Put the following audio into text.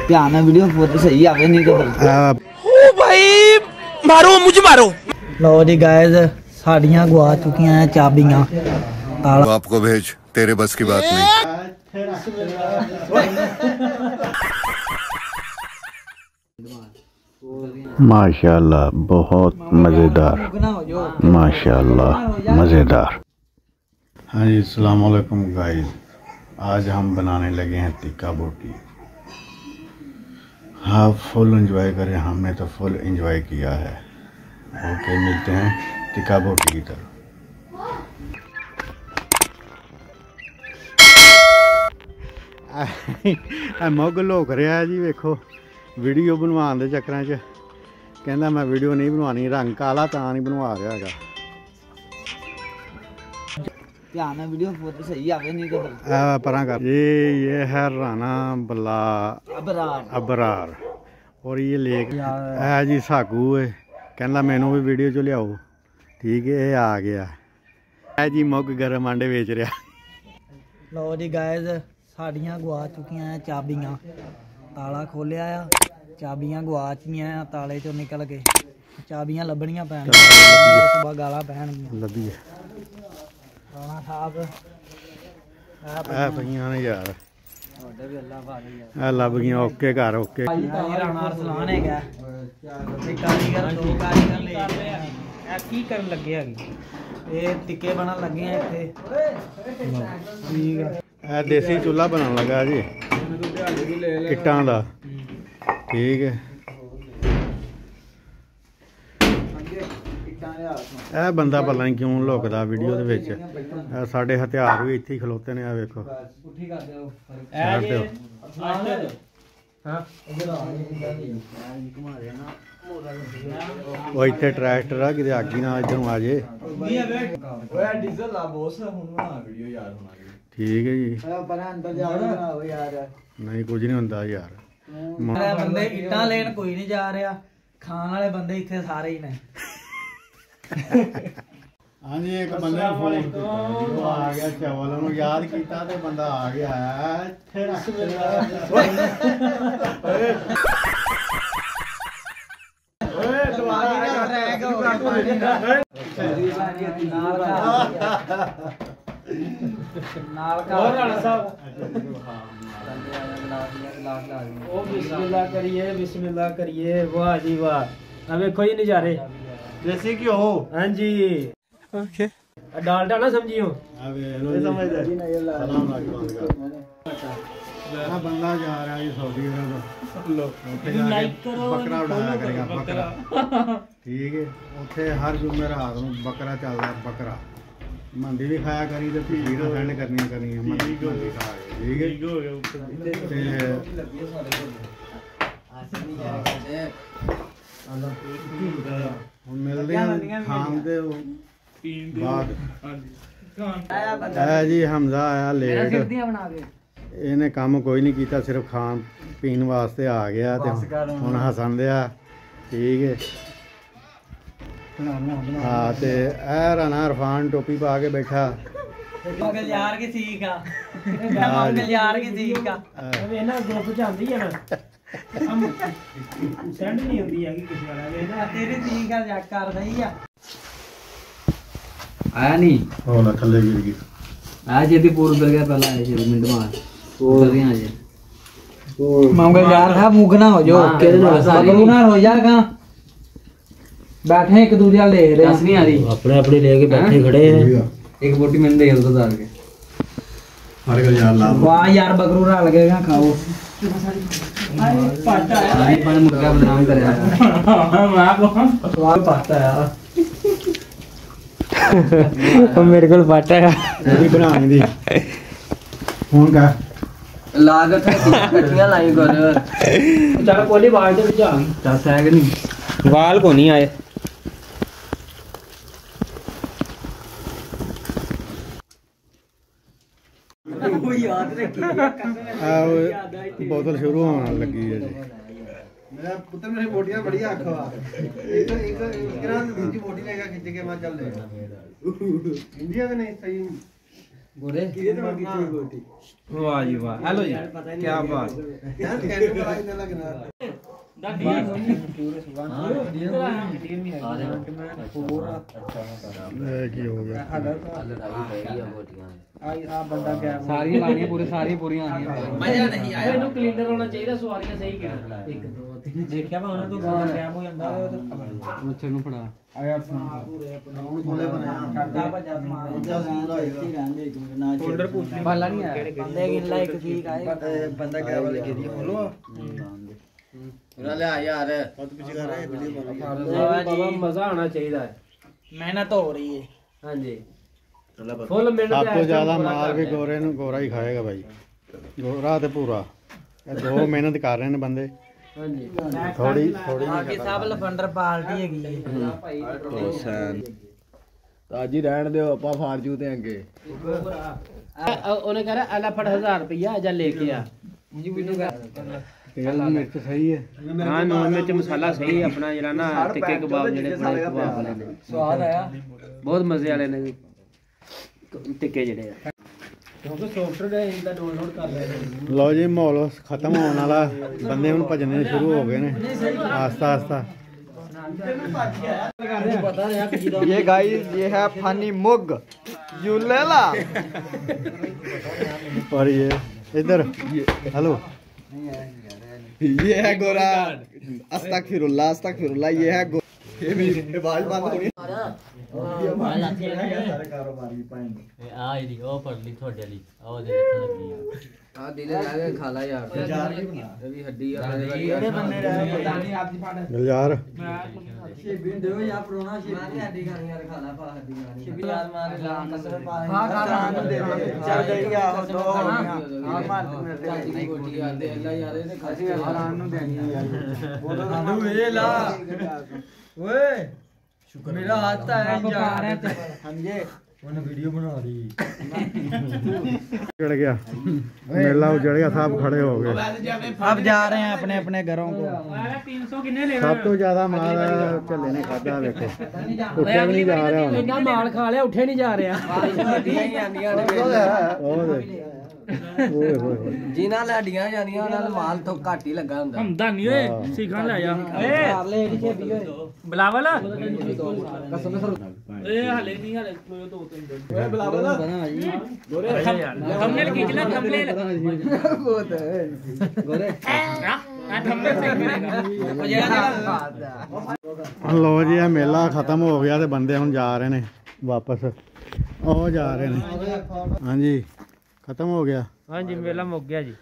ध्यान है वीडियो बहुत सही आवे नहीं तो ओ भाई मारो मुझे मारो। लो जी गाइस साड़ियां गवा चुकियां हैं चाबियां ताला आपको भेज तेरे बस की बात नहीं। माशाल्लाह बहुत मज़ेदार, माशाल्लाह मज़ेदार। हाँ जी अस्सलाम वालेकुम गाइस, आज हम बनाने लगे हैं टिक्का बोटी। हाँ फुल एंजॉय करें, हमने तो फुल एंजॉय किया है। ओके मिलते हैं टिक्का बोटी की तरफ। मुग लोक रहा जी, वेखो वीडियो बनवाने के चक्कर च कहना मैं वीडियो नहीं बनवानी, रंग काला ता नहीं बनवा रहा है। ध्यान है वीडियो बहुत सही आवे नहीं तो परा कर। ये है राना बल्ला अबरार और ये लेक है जी साकू है, कहना मैनू भी वीडियो च लियाओ। ठीक है ये आ गया है जी, मुग गर्म आंडे बेच रहा। लो जी गाइस साड़ियां गवा चुकियां हैं चाबियां, ताला खोलिया आ, चाबियां गवाचियां हैं, ताले चो निकल के चाबियां लभनियां पैन सुबह गाला पैणगियां लभी है राणा साहब ए पईयां ने यार लभ गई। ओके घर ओके। राणा अरसलान है कारीगर दो कारीगर ले की करन लगे है, ये टिक्के बनन लगे हैं इत्थे। ठीक है देसी चूल्हा बनन लगा जी इट्टां दा। ठीक है ਇਹ ਬੰਦਾ ਪਤਾ ਨਹੀਂ ਕਿਉਂ ਲੁਕਦਾ ਵੀਡੀਓ ਦੇ ਵਿੱਚ। ਸਾਡੇ ਹਥਿਆਰ ਵੀ ਇੱਥੇ ਹੀ ਖਲੋਤੇ ਨੇ, ਆ ਵੇਖੋ। ਉਹ ਇੱਥੇ ਟਰੈਕਟਰ ਆ, ਕਿਤੇ ਅੱਗ ਹੀ ਨਾ ਇੱਧਰੋਂ ਆ ਜੇ। ਠੀਕ ਹੈ ਜੀ, ਨਹੀਂ ਕੁਝ ਨਹੀਂ ਹੁੰਦਾ ਯਾਰ। ਬੰਦੇ ਇੱਟਾਂ ਲੈਣ ਕੋਈ ਨਹੀਂ ਜਾ ਰਿਹਾ, ਖਾਣ ਵਾਲੇ ਬੰਦੇ ਇੱਥੇ ਸਾਰੇ ਹੀ ਨੇ। हाँ जी एक बंदे ने फोन किया, आ गया चावलों को याद किया तो बंदा आ गया बिस्मिल्लाह करिए। वाह जी वाह, वेखो जी नजारे देसी घ्यो। हाँ जी ओके डालडा ना समझियो। बंदा जा रहा है सऊदी बकरा उड़ाया करेगा, बकरा। ठीक है उत्थे हर जुमेरात नूं बकरा चलदा, बकरा मंडी भी खाया करी तो वीडियो सेंड करनी है मंडी खा के। ठीक है मिलते हैं खान दे बाद। जी हमजा आया लेट, इन्हें काम कोई नहीं किया, सिर्फ खान पीन वास्ते आ गया तो हुण हसन दिया। ठीक है हाँ तो ए राना इरफान टोपी पा के बैठा। यार की सीख आ यार की सीख आ ना ग्रुप च आंदी है ना सेंड नहीं होती है किसी वाला तेरी सीख आ चेक कर सही आ। आया नहीं हो ना थल्ले गिर गई। आया जल्दी पूर कर गया, पहला आया जल्दी मिनट मार पूर कर गया जे मंगल यार था मुगना हो जो ना हो जाएगा। बैठे एक दूसरे ले रहे हैं, नहीं आ रही अपने अपने लेके बैठे खड़े हैं। एक बोटी मैंने दे दो डाल के। अरे यार ला वाह यार बकरू रा लगेगा खाओ। पाटा है पर मुर्गा बदनाम करे मैं पाटा यार मेरे को पाटा है मेरी बनाने दी फोन का लागत है कट्टियां लाई कर चल कोली बाल दे विच आ गई। दस है कि नहीं वाल को नहीं आए। बोतल शुरू होने लगी है जी। मेरा पुत्र मेरी बोटियां बढ़िया आखवा एक दूसरी बोटी लेगा खींच के मैं चल लेगा इंडिया में नहीं सही ਗੋਰੇ ਵਾਹ ਜੀ ਵਾਹ ਹੈਲੋ ਜੀ ਕੀ ਬਾਤ ਯਾਰ ਕੈਂਡਲ ਵਾਲਾ ਇੰਨਾ ਲੱਗਣਾ ਇਹ ਕੀ ਹੋ ਗਿਆ ਆ ਬੰਦਾ ਗਿਆ ਸਾਰੀਆਂ ਲਾਣੀਆਂ ਪੂਰੇ ਸਾਰੀਆਂ ਪੂਰੀਆਂ ਆਣੀਆਂ ਮਜ਼ਾ ਨਹੀਂ ਆਇਆ ਇਹਨੂੰ ਕਲੀਨਰ ਹੋਣਾ ਚਾਹੀਦਾ ਸਵਾਰੀਆਂ ਸਹੀ ਕਿਹੜਾ 1 2 3 ਦੇਖਿਆ ਵਾ ਉਹਨਾਂ ਤੋਂ ਗਾਣਾ ਟਾਈਮ ਹੋ ਜਾਂਦਾ ਉੱਥੇ ਨੂੰ ਫੜਾ ਆ ਯਾਰ ਪੂਰੇ ਥੋੜੇ ਬਣਾਇਆ ਕਰਦਾ ਭੱਜਾ ਸਮਾਨ ਰਹਿੰਦੇ ਨਾ ਫੋਲਡਰ ਪੁੱਛ ਲਈ ਬਾਲਾ ਨਹੀਂ ਆਇਆ ਬੰਦੇ ਗਿੱਲਾ ਇੱਕ ਠੀਕ ਆਏ ਬੰਦਾ ਕਿਆ ਵਾਲੇ ਕੀਤੀ ਖੋਲੋ ਉਹਨਾਂ ਲੈ ਯਾਰ ਹੱਥ ਪਿੱਛੇ ਕਰ ਰਹੇ ਵੀਡੀਓ ਬਣਾ ਬਾਬਾ ਮਜ਼ਾ ਆਣਾ ਚਾਹੀਦਾ ਹੈ ਮਿਹਨਤ ਹੋ ਰਹੀ ਹੈ ਹਾਂਜੀ ਫੁੱਲ ਮਿਹਨਤ ਸਭ ਤੋਂ ਜ਼ਿਆਦਾ ਮਾਲ ਵੀ ਗੋਰੇ ਨੂੰ ਗੋਰਾ ਹੀ ਖਾਏਗਾ ਬਾਈ ਗੋਰਾ ਤੇ ਭੂਰਾ ਇਹ ਦੋ ਮਿਹਨਤ ਕਰ ਰਹੇ ਨੇ ਬੰਦੇ ਹਾਂਜੀ ਥੋੜੀ ਬਾਕੀ ਸਭ ਲਫੰਡਰ ਪਾਰਟੀ ਹੈਗੀ ਹੈ ਅੱਜ ਹੀ ਰਹਿਣ ਦਿਓ ਆਪਾਂ ਫਾਰਜੂ ਤੇ ਅੱਗੇ ਉਹਨੇ ਕਹ ਰਿਹਾ ਫੜ 1000 ਰੁਪਇਆ ਜਾਂ ਲੈ ਕੇ ਆ ਤੇਲ ਮਿਰਚ ਸਹੀ ਹੈ ਹਾਂ ਨੌਨ ਮਿਰਚ ਮਸਾਲਾ ਸਹੀ ਆਪਣਾ ਜਿਹੜਾ ਨਾ ਟਿੱਕੇ ਕਬਾਬ ਜਿਹੜੇ ਬੜੇ ਕਬਾਬ ਵਾਲੇ ਨੇ ਸਵਾਦ ਆਇਆ ਬਹੁਤ ਮਜ਼ੇ ਵਾਲੇ ਨੇ ਟਿੱਕੇ ਜਿਹੜੇ ਆ ਕਿਉਂਕਿ ਸੌਫਟਵੇਅਰ ਇਹਦਾ ਡਾਊਨਲੋਡ ਕਰ ਲਿਆ ਲਓ ਜੀ ਮਾਹੌਲ ਖਤਮ ਹੋਣ ਵਾਲਾ ਬੰਦੇ ਹੁਣ ਭੱਜਣੇ ਸ਼ੁਰੂ ਹੋ ਗਏ ਨੇ ਆਸਤਾ ਆਸਤਾ ये गाइस ये है फनी मुग यू ले ला और ये इधर हेलो ये है गोरा अस्तगफिरुल्लाह ये है ये मेरी आवाज बंद होनी सारे कारोबारी पाएंगे ਆ ਇਹਦੀ ਉਹ ਪੜ ਲਈ ਤੁਹਾਡੇ ਵਾਲੀ ਉਹ ਦੇ ਦੇਖਣ ਲੱਗੀ ਆ ਆ ਦਿਲੇ ਲਾ ਕੇ ਖਾ ਲਾ ਯਾਰ ਇਹ ਵੀ ਹੱਡੀ ਆ ਜਿਹੜੇ ਬੰਦੇ ਰਹੇ ਗੁਲਜ਼ਾਰ ਸ਼ੇਬੀ ਦਿਓ ਜਾਂ ਪਰੋਣਾ ਸ਼ੇਬੀ ਹੱਡੀ ਖਾਣੀ ਯਾਰ ਖਾ ਲਾ ਪਾ ਹੱਡੀ ਖਾਣੀ ਸ਼ੇਬੀ ਯਾਰ ਮਾਰ ਲਾ ਕਸਰ ਪਾ ਹਾਂ ਖਾ ਨੂੰ ਦੇ ਚੱਲ ਗਈ ਆ ਦੋ ਆ ਮਾਰ ਚਾਚੀ ਗੋਟੀ ਆਂਦੇ ਅੱਲਾ ਯਾਰ ਇਹਨੇ ਖਾਸੀ ਹਰਾਨ ਨੂੰ ਦੇਣੀ ਯਾਰ ਉਹ ਤਾਂ ਇਹ ਲਾ ਓਏ ਮੇਰਾ ਹੱਥ ਆਇਆ ਯਾਰ ਸਮਝੇ ਉਹਨੇ ਵੀਡੀਓ ਬਣਾ ਰਹੀ चढ़ गया मेला उजड़ गया सब खड़े हो गए अब जा रहे हैं अपने अपने घरों को 300 किन्ने ले सब तो ज्यादा माल झल्ले ने खादा देखो उठा भी नहीं जा रहा हुण ਇੰਨਾ ਮਾਲ ਖਾ ਲਿਆ ਉੱਠੇ ਨਹੀਂ ਜਾ ਰਿਹਾ ओए होए होए ਜਿਨ੍ਹਾਂ ਲੈ ਹੱਡੀਆਂ ਜਾਂਦੀਆਂ ਉਹਨਾਂ ਨੂੰ ਮਾਲ ਤੋਂ ਘੱਟ ਹੀ ਲੱਗਾ ਹੁੰਦਾ ਹਮਦਾ ਨਹੀਂ ਓਏ ਸਿਖਾਂ ਲੈ ਜਾ ਕਰ ਲੈ ਇਹਦੀ ਛੇਬੀ ਓਏ ਬਲਾਵਲ ਕਸਮ ਸੇ ਇਹ ਹਲੇ ਨਹੀਂ ਹਲੇ ਦੋ ਤਿੰਨ ਦਿਨ ਓਏ ਬੁਲਾਵਾ ਬਣਾ ਜੀ ਥੰਬਨੇਲ ਖਿੱਚਣਾ ਥੰਬਨੇਲ ਬਹੁਤ ਗੋਰੇ ਆ ਥੰਬਨੇਲ ਸਹੀ ਕਰੇਗਾ लो जी ये मेला खत्म हो गया ते बंदे हुण जा रहे ने वापस ओ जा रहे ने हाँ जी खत्म हो गया ਹਾਂਜੀ ਮੇਲਾ ਮੁੱਕ ਗਿਆ ਜੀ